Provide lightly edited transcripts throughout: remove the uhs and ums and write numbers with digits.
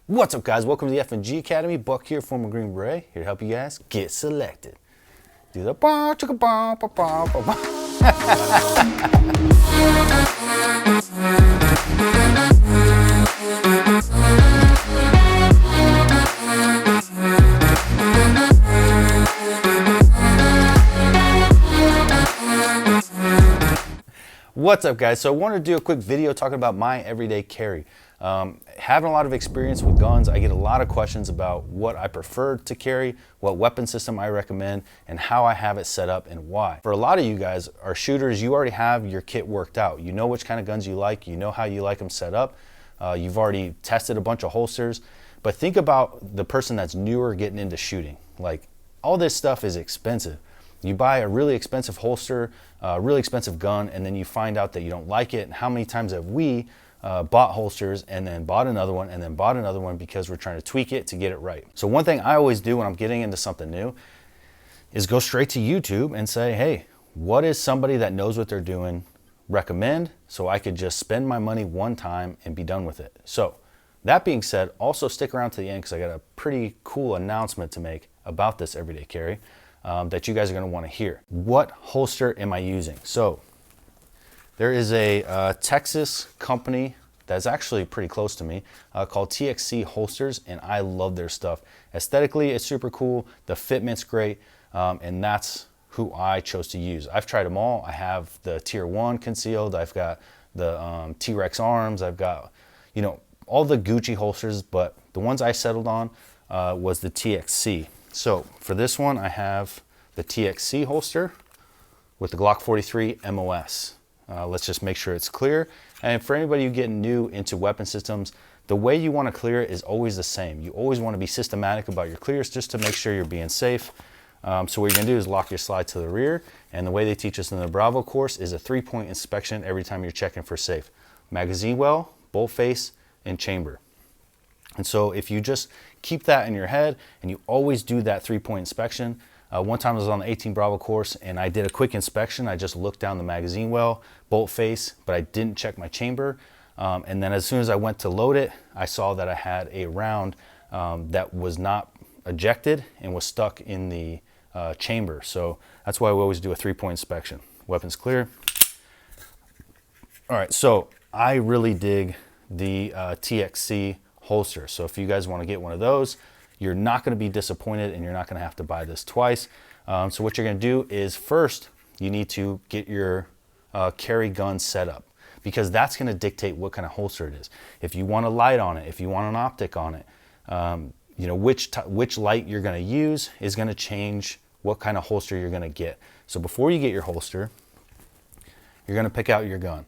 What's up, guys? Welcome to the FNG Academy. Buck here, former Green Beret, here to help you guys get selected. Do the ba chicka ba ba ba ba ba. What's up, guys? So I wanted to do a quick video talking about my everyday carry. Having a lot of experience with guns, I get a lot of questions about what I prefer to carry, what weapon system I recommend, and how I have it set up and why. For a lot of you guys are shooters, you already have your kit worked out. You know which kind of guns you like, you know how you like them set up. You've already tested a bunch of holsters, but think about the person that's newer getting into shooting. Like, all this stuff is expensive. You buy a really expensive holster, a really expensive gun, and then you find out that you don't like it. And how many times have we bought holsters and then bought another one and then bought another one because we're trying to tweak it to get it right? So one thing I always do when I'm getting into something new is go straight to YouTube and say, hey, what is somebody that knows what they're doing recommend, so I could just spend my money one time and be done with it. So that being said, also stick around to the end because I got a pretty cool announcement to make about this everyday carry that you guys are going to want to hear. What holster am I using? So there is a Texas company that's actually pretty close to me called TXC Holsters, and I love their stuff. Aesthetically, it's super cool. The fitment's great, and that's who I chose to use. I've tried them all. I have the Tier 1 concealed. I've got the T-Rex arms. I've got, you know, all the Gucci holsters, but the ones I settled on was the TXC. So for this one, I have the TXC holster with the Glock 43 MOS. Let's just make sure it's clear. And for anybody who getting new into weapon systems, the way you want to clear it is always the same. You always want to be systematic about your clears just to make sure you're being safe. So what you're going to do is lock your slide to the rear, and the way they teach us in the Bravo course is a 3-point inspection every time you're checking for safe. Magazine well, bolt face, and chamber. And so if you just keep that in your head and you always do that 3-point inspection. One time I was on the 18 Bravo course and I did a quick inspection. I just looked down the magazine well, bolt face, but I didn't check my chamber. And then as soon as I went to load it, I saw that I had a round that was not ejected and was stuck in the chamber. So that's why we always do a 3-point inspection. Weapons clear. All right, so I really dig the TXC holster. So if you guys want to get one of those, you're not going to be disappointed and you're not going to have to buy this twice. So what you're going to do is first, you need to get your carry gun set up, because that's going to dictate what kind of holster it is. If you want a light on it, if you want an optic on it, you know, which light you're going to use is going to change what kind of holster you're going to get. So before you get your holster, you're going to pick out your gun.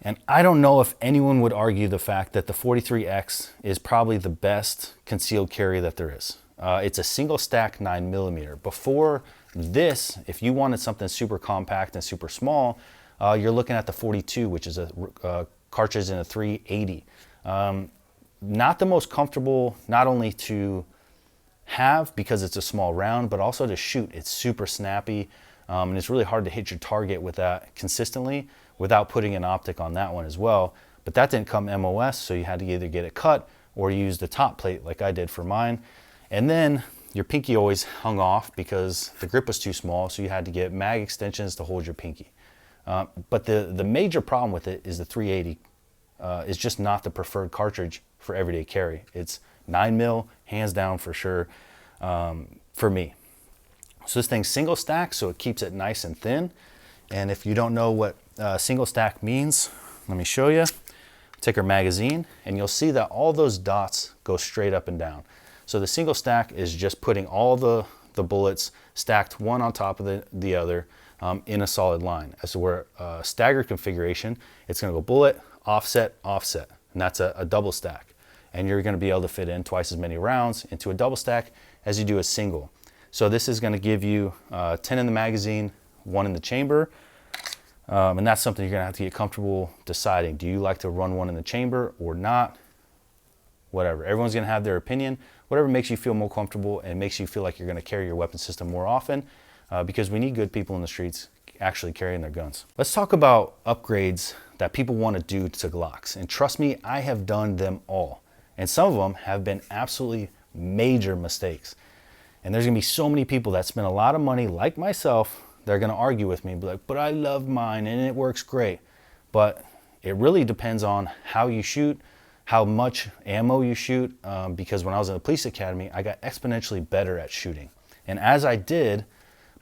And I don't know if anyone would argue the fact that the 43X is probably the best concealed carry that there is. It's a single stack 9mm. Before this, if you wanted something super compact and super small, you're looking at the 42, which is a cartridge in a 380. Not the most comfortable, not only to have because it's a small round, but also to shoot. It's super snappy, and it's really hard to hit your target with that consistently without putting an optic on that one as well. But that didn't come MOS, so you had to either get it cut or use the top plate like I did for mine. And then your pinky always hung off because the grip was too small, so you had to get mag extensions to hold your pinky. But the major problem with it is the 380 is just not the preferred cartridge for everyday carry. It's 9mm, hands down for sure, for me. So this thing's single stack, so it keeps it nice and thin. And if you don't know what single stack means, let me show you. Take our magazine and you'll see that all those dots go straight up and down. So the single stack is just putting all the bullets stacked one on top of the other in a solid line. As to where staggered configuration, it's going to go bullet, offset, offset, and that's a double stack. And you're going to be able to fit in twice as many rounds into a double stack as you do a single. So this is going to give you 10 in the magazine, 1 in the chamber. And that's something you're going to have to get comfortable deciding. Do you like to run one in the chamber or not? Whatever. Everyone's going to have their opinion. Whatever makes you feel more comfortable and makes you feel like you're going to carry your weapon system more often, because we need good people in the streets actually carrying their guns. Let's talk about upgrades that people want to do to Glocks. And trust me, I have done them all. And some of them have been absolutely major mistakes. And there's gonna be so many people that spend a lot of money, like myself, they're gonna argue with me, be like, but I love mine and it works great. But it really depends on how you shoot, how much ammo you shoot, because when I was in the police academy, I got exponentially better at shooting. And as I did,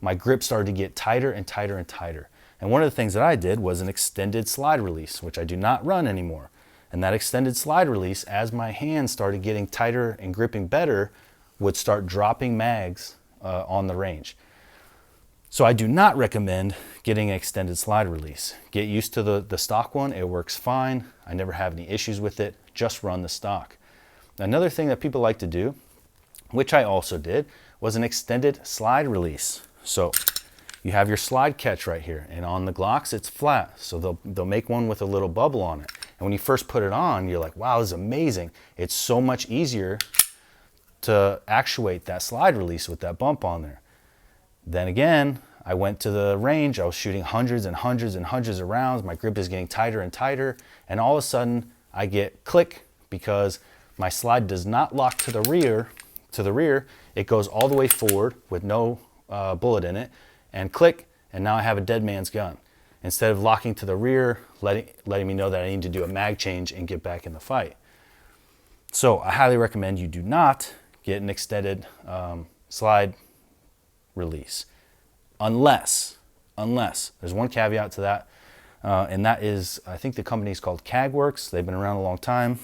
my grip started to get tighter and tighter and tighter. And one of the things that I did was an extended slide release, which I do not run anymore. And that extended slide release, as my hands started getting tighter and gripping better, would start dropping mags on the range. So I do not recommend getting an extended slide release. Get used to the stock one, it works fine. I never have any issues with it, just run the stock. Another thing that people like to do, which I also did, was an extended slide release. So you have your slide catch right here, and on the Glocks it's flat, so they'll make one with a little bubble on it. And when you first put it on, you're like, wow, this is amazing. It's so much easier to actuate that slide release with that bump on there. Then again, I went to the range, I was shooting hundreds and hundreds and hundreds of rounds, my grip is getting tighter and tighter, and all of a sudden I get click because my slide does not lock to the rear, it goes all the way forward with no bullet in it, and click, and now I have a dead man's gun. Instead of locking to the rear, letting me know that I need to do a mag change and get back in the fight. So I highly recommend you do not get an extended slide release, unless there's one caveat to that, and that is, I think the company is called CAGWorks. They've been around a long time.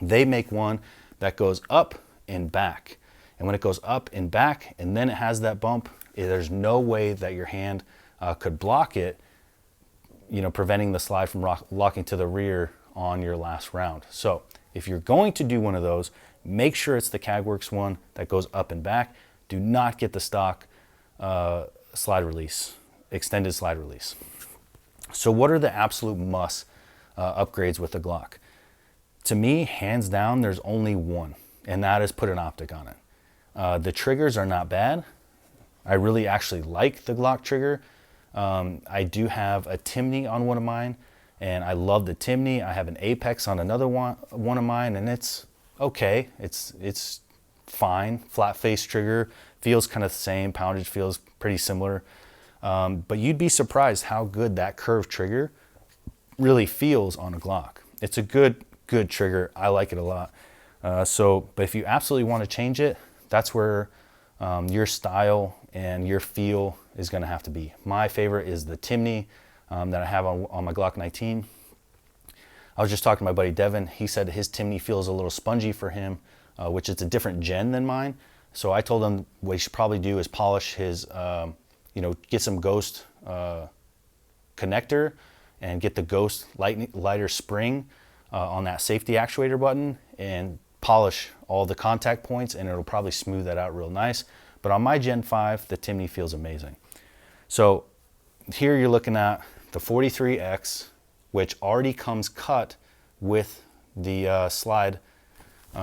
They make one that goes up and back, and when it goes up and back and then it has that bump, there's no way that your hand could block it, you know, preventing the slide from locking to the rear on your last round. So if you're going to do one of those, make sure it's the CAGWorks one that goes up and back. Do not get the stock slide release, extended slide release. So what are the absolute must upgrades with the Glock? To me, hands down, there's only one, and that is put an optic on it. The triggers are not bad. I really actually like the Glock trigger. I do have a Timney on one of mine, and I love the Timney. I have an Apex on another one of mine, and it's okay. It's fine. Flat face trigger, feels kind of the same. Poundage feels pretty similar. But you'd be surprised how good that curved trigger really feels on a Glock. It's a good trigger. I like it a lot. But if you absolutely want to change it, that's where your style and your feel is going to have to be. My favorite is the Timney that I have on my Glock 19. I was just talking to my buddy Devin. He said his Timney feels a little spongy for him, which is a different gen than mine. So I told him what he should probably do is polish his, get some Ghost connector and get the Ghost lighter spring on that safety actuator button and polish all the contact points, and it'll probably smooth that out real nice. But on my Gen 5, the Timney feels amazing. So here you're looking at the 43X, which already comes cut with the slide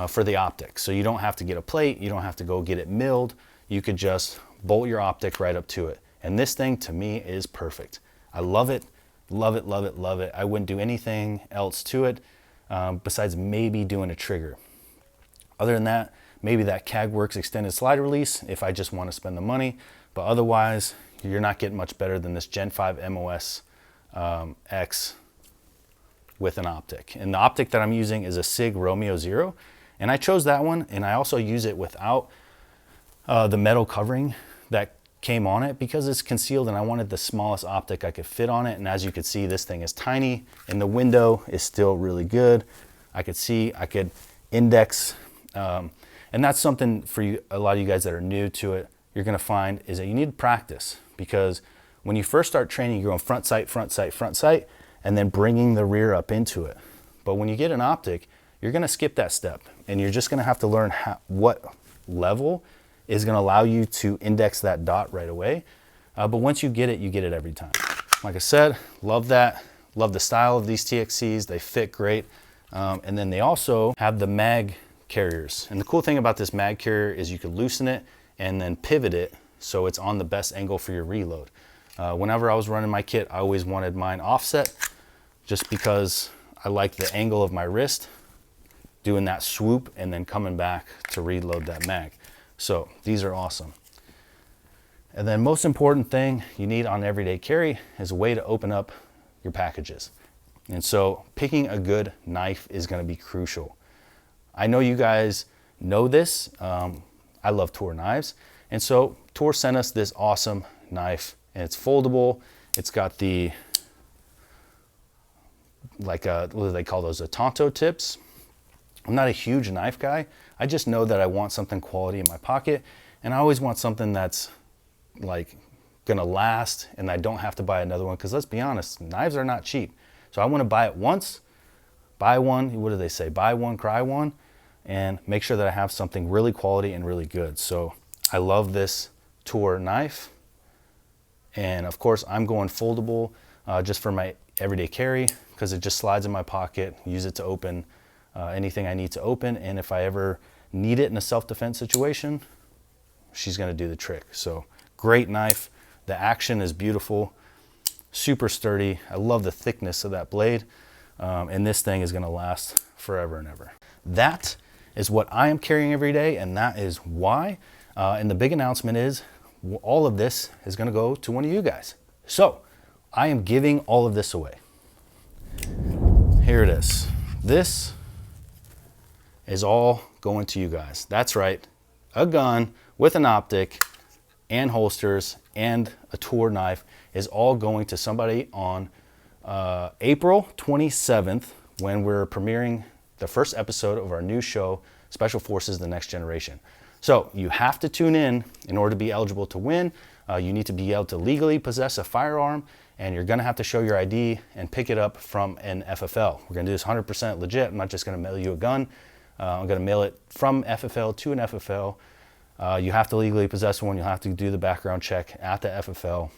for the optic. So you don't have to get a plate, you don't have to go get it milled. You could just bolt your optic right up to it. And this thing to me is perfect. I love it, love it, love it, love it. I wouldn't do anything else to it besides maybe doing a trigger. Other than that, maybe that CAGWorks extended slide release if I just want to spend the money, but otherwise you're not getting much better than this Gen 5 MOS X with an optic. And the optic that I'm using is a SIG Romeo 0, and I chose that one, and I also use it without the metal covering that came on it because it's concealed, and I wanted the smallest optic I could fit on it. And as you can see, this thing is tiny and the window is still really good. I could see, I could index, and that's something for you, a lot of you guys that are new to it, you're gonna find is that you need practice, because when you first start training, you're going front sight, front sight, front sight, and then bringing the rear up into it. But when you get an optic, you're gonna skip that step, and you're just gonna have to learn what level is gonna allow you to index that dot right away. But once you get it every time. Like I said, love that. Love the style of these TXCs, they fit great. And then they also have the mag carriers. And the cool thing about this mag carrier is you can loosen it and then pivot it so it's on the best angle for your reload. Whenever I was running my kit, I always wanted mine offset just because I like the angle of my wrist doing that swoop and then coming back to reload that mag. So these are awesome. And then most important thing you need on everyday carry is a way to open up your packages. And so picking a good knife is going to be crucial. I know you guys know this. I love Tor knives. And so Tor sent us this awesome knife, and it's foldable. It's got the, like what do they call those, the Tonto tips. I'm not a huge knife guy. I just know that I want something quality in my pocket, and I always want something that's like gonna last and I don't have to buy another one, because let's be honest, knives are not cheap. So I want to buy it once, buy one, what do they say, buy one, cry one, and make sure that I have something really quality and really good. So I love this Tor knife, and of course I'm going foldable just for my everyday carry, because it just slides in my pocket, use it to open anything I need to open, and if I ever need it in a self-defense situation, she's going to do the trick. So great knife. The action is beautiful, super sturdy. I love the thickness of that blade, and this thing is going to last forever and ever. That is what I am carrying every day, and that is why. And the big announcement is all of this is going to go to one of you guys. So I am giving all of this away. Here it is. This is all going to you guys. That's right, a gun with an optic and holsters and a Tor knife is all going to somebody on April 27th, when we're premiering the first episode of our new show, Special Forces: The Next Generation. So you have to tune in order to be eligible to win. You need to be able to legally possess a firearm, and you're gonna have to show your ID and pick it up from an FFL. We're gonna do this 100% legit. I'm not just gonna mail you a gun. I'm gonna mail it from FFL to an FFL. You have to legally possess one. You'll have to do the background check at the FFL,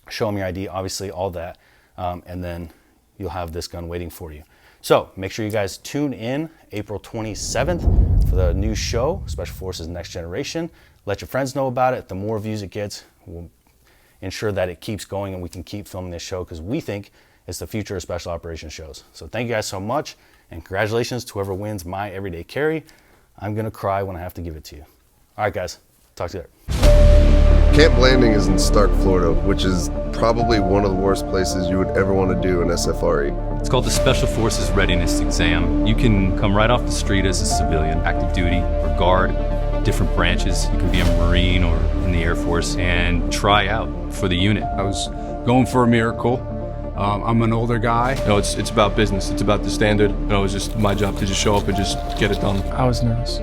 show them your ID, obviously, all that, and then you'll have this gun waiting for you. So make sure you guys tune in April 27th for the new show, Special Forces Next Generation. Let your friends know about it. The more views it gets, we'll ensure that it keeps going and we can keep filming this show, because we think it's the future of special operations shows. So thank you guys so much, and congratulations to whoever wins my everyday carry. I'm gonna cry when I have to give it to you. All right, guys, talk to you later. Camp Landing is in Stark, Florida, which is probably one of the worst places you would ever want to do an SFRE. It's called the Special Forces Readiness Exam. You can come right off the street as a civilian, active duty or guard, different branches. You can be a Marine or in the Air Force and try out for the unit. I was going for a miracle. I'm an older guy. No, it's about business. It's about the standard. It's just my job to just show up and just get it done. I was nervous,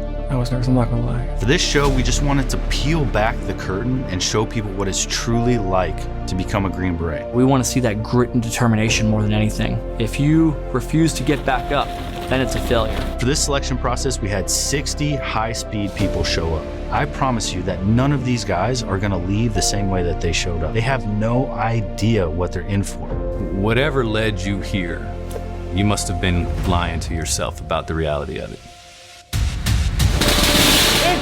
I'm not gonna lie. For this show, we just wanted to peel back the curtain and show people what it's truly like to become a Green Beret. We want to see that grit and determination more than anything. If you refuse to get back up, then it's a failure. For this selection process, we had 60 high-speed people show up. I promise you that none of these guys are gonna leave the same way that they showed up. They have no idea what they're in for. Whatever led you here, you must have been lying to yourself about the reality of it.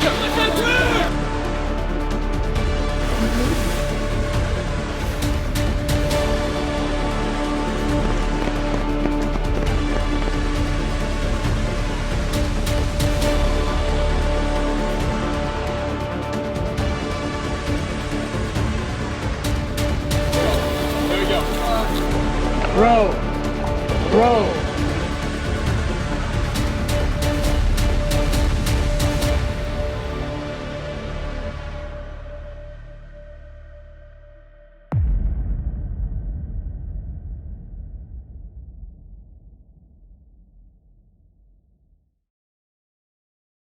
Let's